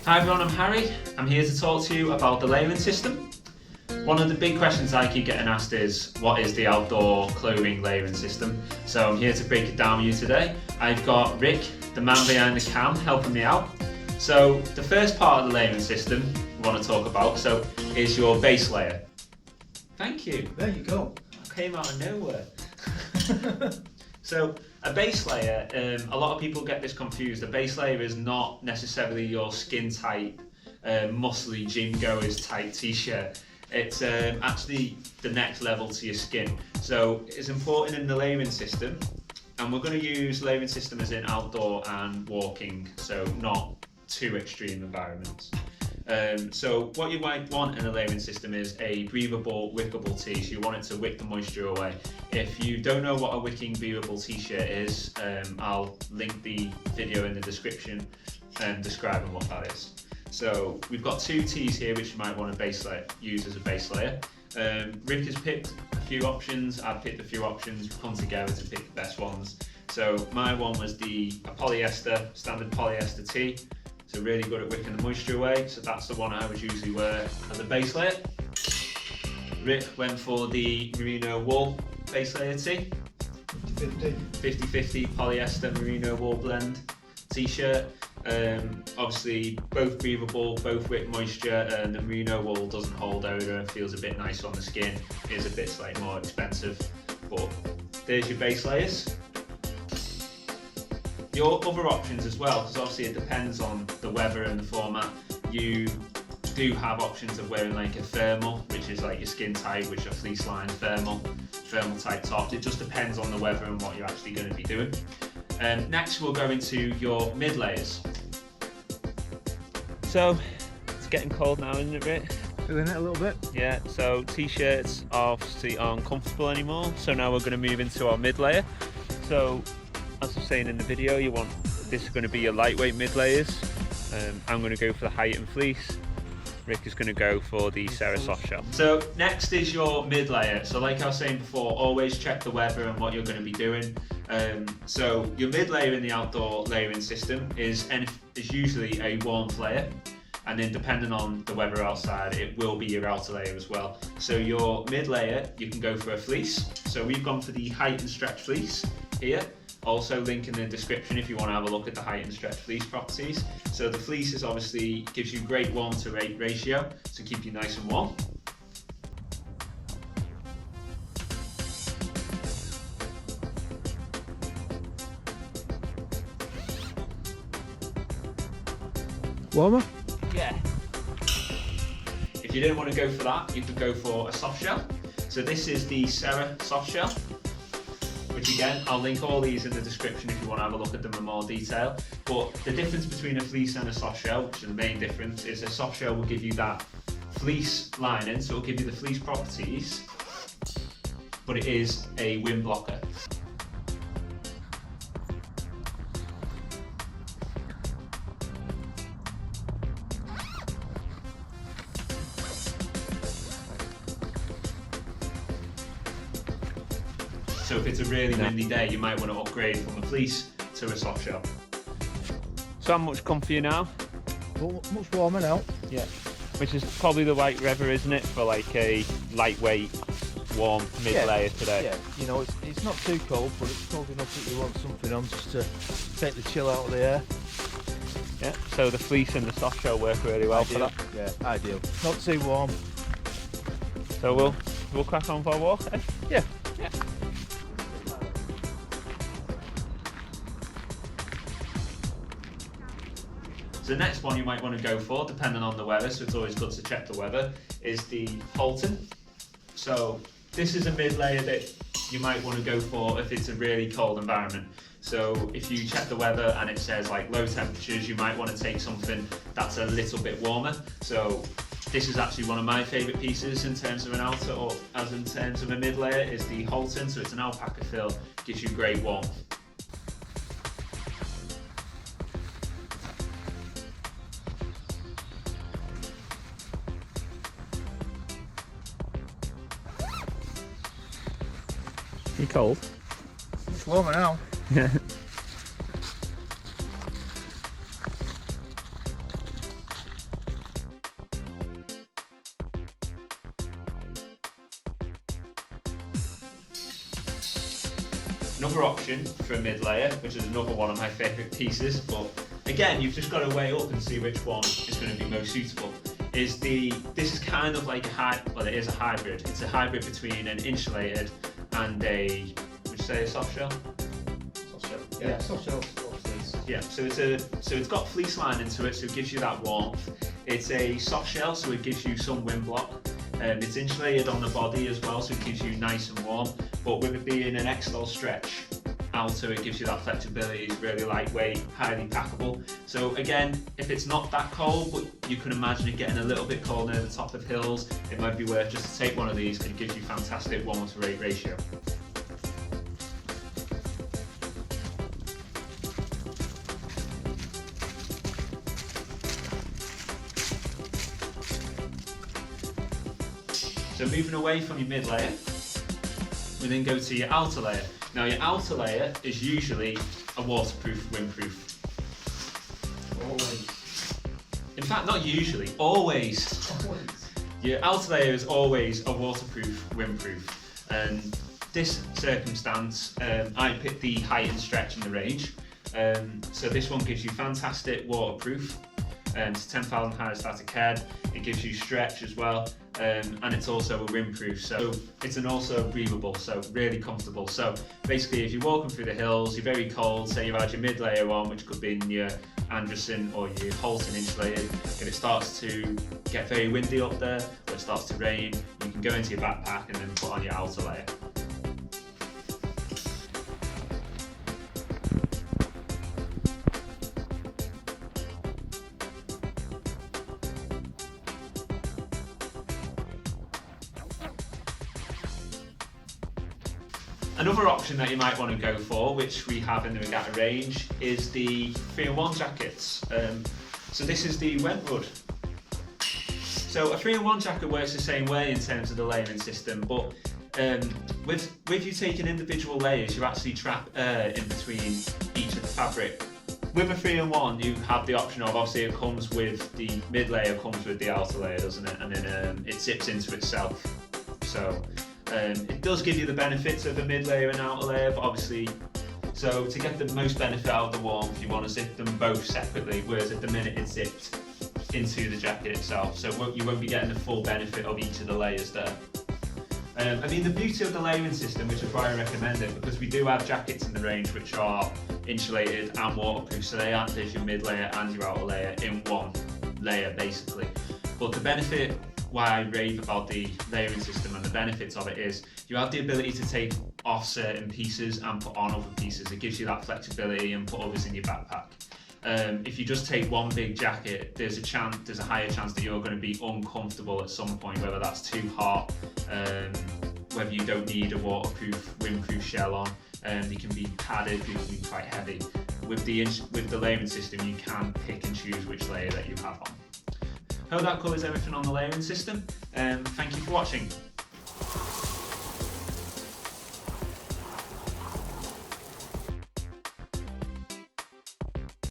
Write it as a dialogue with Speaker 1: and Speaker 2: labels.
Speaker 1: Hi everyone, I'm Harry. I'm here to talk to you about the layering system. One of the big questions I keep getting asked is, what is the outdoor clothing layering system? So I'm here to break it down with you today. I've got Rick, the man behind the cam, helping me out. So the first part of the layering system we want to talk about is your base layer. Thank you.
Speaker 2: There you go.
Speaker 1: I came out of nowhere. So a base layer, a lot of people get this confused. A base layer is not necessarily your skin tight, muscly gym goers tight t-shirt. It's actually the next level to your skin. So it's important in the layering system, and we're going to use layering system as in outdoor and walking, so not too extreme environments. So what you might want in a layering system is a breathable, wickable tee. So you want it to wick the moisture away. If you don't know what a wicking, breathable t-shirt is, I'll link the video in the description describing what that is. So we've got two tees here which you might want to use as a base layer. Rick has picked a few options, I've picked a few options, we've come together to pick the best ones. So my one was a standard polyester tee. So really good at wicking the moisture away, so that's the one I would usually wear as a base layer. Rick went for the merino wool base layer tee. 50-50 polyester merino wool blend t-shirt. Obviously both breathable, both wick moisture, and the merino wool doesn't hold odour and feels a bit nice on the skin. It is a bit slightly more expensive, but there's your base layers. Your other options as well, because obviously it depends on the weather and the format. You do have options of wearing like a thermal, which is like your skin tight, which are fleece lined thermal type tops. It just depends on the weather and what you're actually going to be doing. Next we'll go into your mid layers. So it's getting cold now, isn't it, Rick?
Speaker 2: Feeling it a little bit?
Speaker 1: Yeah, so t-shirts obviously aren't comfortable anymore, so now we're going to move into our mid layer. So as I was saying in the video, this is going to be your lightweight mid layers. I'm going to go for the Height and Fleece. Rick is going to go for the Serra soft shell. So next is your mid layer. So like I was saying before, always check the weather and what you're going to be doing. So your mid layer in the outdoor layering system is usually a warmth layer, and then depending on the weather outside, it will be your outer layer as well. So your mid layer, you can go for a fleece. So we've gone for the Height and Stretch Fleece here. Also link in the description if you want to have a look at the Height and Stretch Fleece properties. So the fleece is obviously gives you great warm to weight ratio, so keep you nice and warm.
Speaker 2: Warmer?
Speaker 1: Yeah. If you didn't want to go for that, you could go for a soft shell. So this is the Serra soft shell, which again, I'll link all these in the description if you want to have a look at them in more detail. But the difference between a fleece and a soft shell, which is the main difference, is a soft shell will give you that fleece lining, so it'll give you the fleece properties, but it is a wind blocker. So if it's a really windy day, you might want to upgrade from a fleece to a soft shell. So how much comfier now?
Speaker 2: Well, much warmer now.
Speaker 1: Yeah. Which is probably the right weather, isn't it, for like a lightweight, warm mid-layer today?
Speaker 2: Yeah, you know, it's not too cold, but it's cold enough that you want something on just to take the chill out of the air.
Speaker 1: Yeah, so the fleece and the soft shell work really well for that.
Speaker 2: Yeah, ideal. Not too warm.
Speaker 1: So we'll crack on for a walk, eh?
Speaker 2: Yeah.
Speaker 1: Yeah. So the next one you might want to go for, depending on the weather, so it's always good to check the weather, is the Halton. So this is a mid layer that you might want to go for if it's a really cold environment. So if you check the weather and it says like low temperatures, you might want to take something that's a little bit warmer. So this is actually one of my favourite pieces in terms of an outer, or as in terms of a mid layer, is the Halton. So it's an alpaca fill, gives you great warmth. You cold?
Speaker 2: It's warmer now.
Speaker 1: option for a mid layer, which is another one of my favourite pieces, but again, you've just got to weigh up and see which one is going to be most suitable. This is kind of like it is a hybrid. It's a hybrid between an insulated and would you say a soft shell?
Speaker 3: Soft shell. Yeah, soft shell.
Speaker 1: Yeah, so it's got fleece lining to it, so it gives you that warmth. It's a soft shell, so it gives you some wind block. It's insulated on the body as well, so it keeps you nice and warm. But with it being an XL stretch outer, it gives you that flexibility. It's really lightweight, highly packable. So again, if it's not that cold, but you can imagine it getting a little bit cold near the top of hills, it might be worth just to take one of these because it gives you fantastic warmth to weight ratio. So moving away from your mid layer, we then go to your outer layer. Now your outer layer is usually a waterproof, windproof.
Speaker 3: Always.
Speaker 1: In fact, not usually, always.
Speaker 3: Always.
Speaker 1: Your outer layer is always a waterproof, windproof. And this circumstance, I picked the height and stretch in the range. So this one gives you fantastic waterproof. It's 10,000 hydrostatic head. It gives you stretch as well. And it's also a windproof, so it's also breathable, so really comfortable. So basically, if you're walking through the hills, you're very cold, say you've had your mid layer on, which could be in your Anderson or your Halton insulated, if it starts to get very windy up there, or it starts to rain, you can go into your backpack and then put on your outer layer. Another option that you might want to go for, which we have in the Regatta range, is the 3-in-1 jackets. So this is the Wentwood. So a 3-in-1 jacket works the same way in terms of the layering system, but with you taking individual layers, you actually trap air in between each of the fabric. With a 3-in-1, you have the option of, obviously it comes with the mid layer, comes with the outer layer, doesn't it? And then it zips into itself. So it does give you the benefits of a mid layer and outer layer, but obviously, so to get the most benefit out of the warmth, you want to zip them both separately, whereas at the minute it's zipped into the jacket itself, so you won't be getting the full benefit of each of the layers there. I mean, the beauty of the layering system, which is why I recommend it, because we do have jackets in the range which are insulated and waterproof, so they act as your mid layer and your outer layer in one layer basically. But the benefit, why I rave about the layering system and the benefits of it, is you have the ability to take off certain pieces and put on other pieces. It gives you that flexibility and put others in your backpack. If you just take one big jacket, there's a higher chance that you're going to be uncomfortable at some point, whether that's too hot, whether you don't need a waterproof, windproof shell on. They can be padded, they can be quite heavy. With the layering system, you can pick and choose which layer that you have on. Hope that covers everything on the layering system. Thank you for watching.